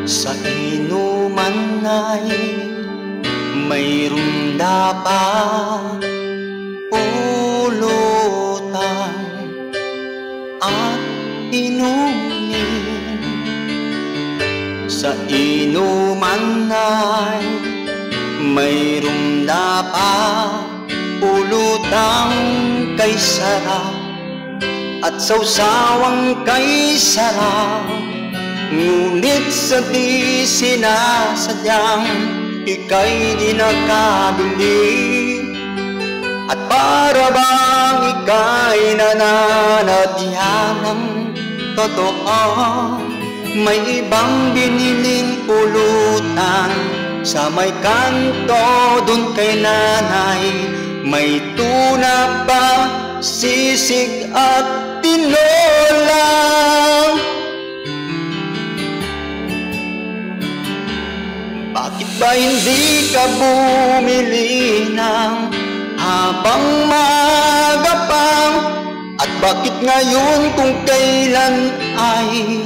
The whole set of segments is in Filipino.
Sa inuman ay mayroon dapat pulutan at inumin. Sa inuman ay mayroon dapat pulutang kay sarap at sausawang kay sarap. Ngunit sa di sinasadyang ika'y di nakabili, at para bang ika'y nananadya ng totoo. May ibang biniling pulutan sa may kanto dun kay nanay. May tuna pa, sisig at tinola. Bakit ba hindi ka bumili ng habang maaga pa? At bakit ngayon kung kailan ay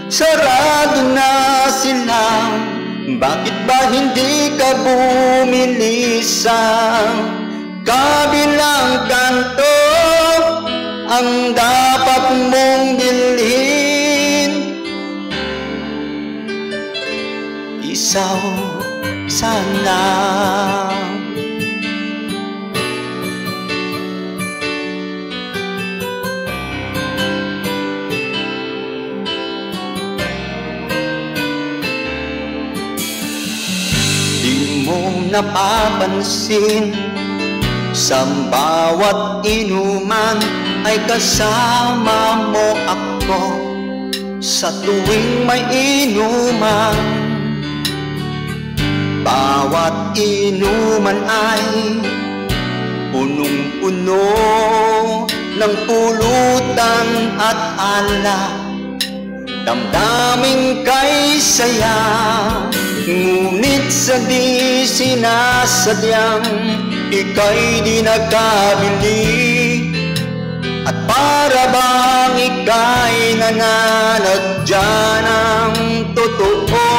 sarado na sila? Bakit ba hindi ka bumili sa kabilang kanto? Ang dapat mong bilhin isaw sana. Di mo napapansin sa bawat inuman ay kasama mo ako sa tuwing may inuman. Bawat inuman ay punong-puno ng pulutan at alak, damdaming kay saya. Ngunit sa di sinasadyang ika'y di nakabili, at para bang ika'y nananadya ng totoo.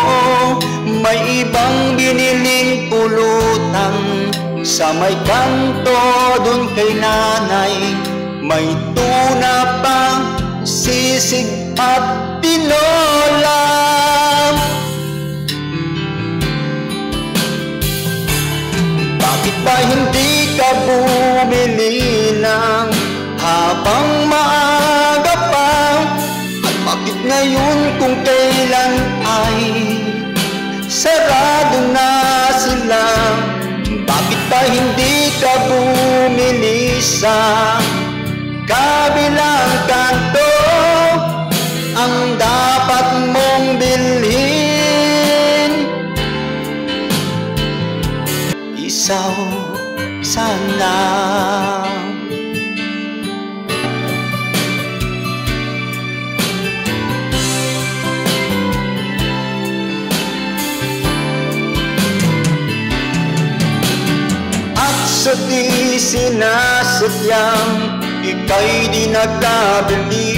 May ibang biniling pulutan sa may kanto dun kay nanay. May tuna pa, sisig at tinola. Bakit ba hindi ka bumili ng habang maaga pa? At bakit ngayon kung kailan ay sarado na sila? Bakit ba hindi ka bumili sa kabilang kanto? Ang dapat mong bilhin isaw sana. Sa di sinasadyang ika'y di nakabili,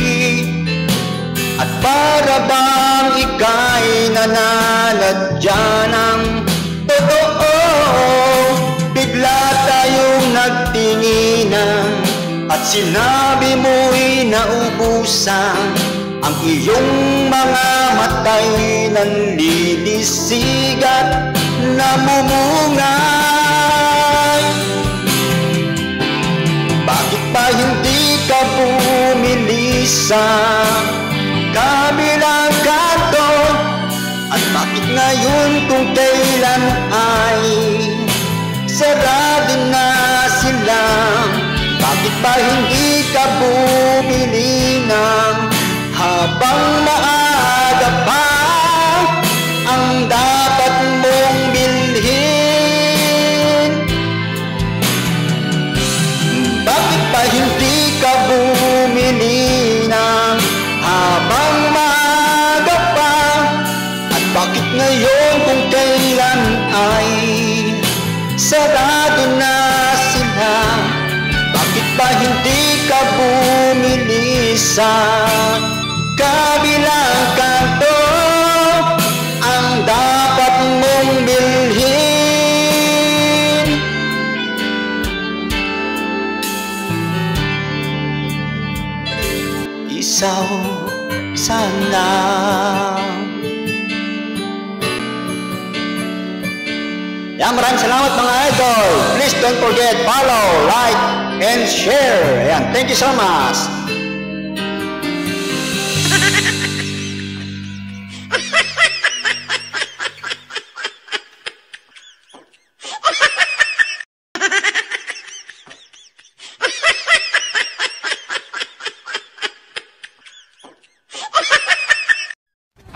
at para bang ika'y nananadya ng totoo. Bigla tayong nagtinginan at sinabi mo'y naubusan. Ang iyong mga matay nanlilisig at namumungay. Bakit ba hindi ka bumili sa kabilang kanto? At bakit ngayon kung kailan ay sarado na sila? Bakit ba hindi ka bumili ng habang maaga pa? Ang dapat mong bilhin sa kabilang kanto ang dapat mong bilhin. Isaw sana. Yan, maraming salamat mga idol. Please don't forget, follow, like, and share. Ayan, thank you so much.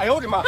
I owed him up.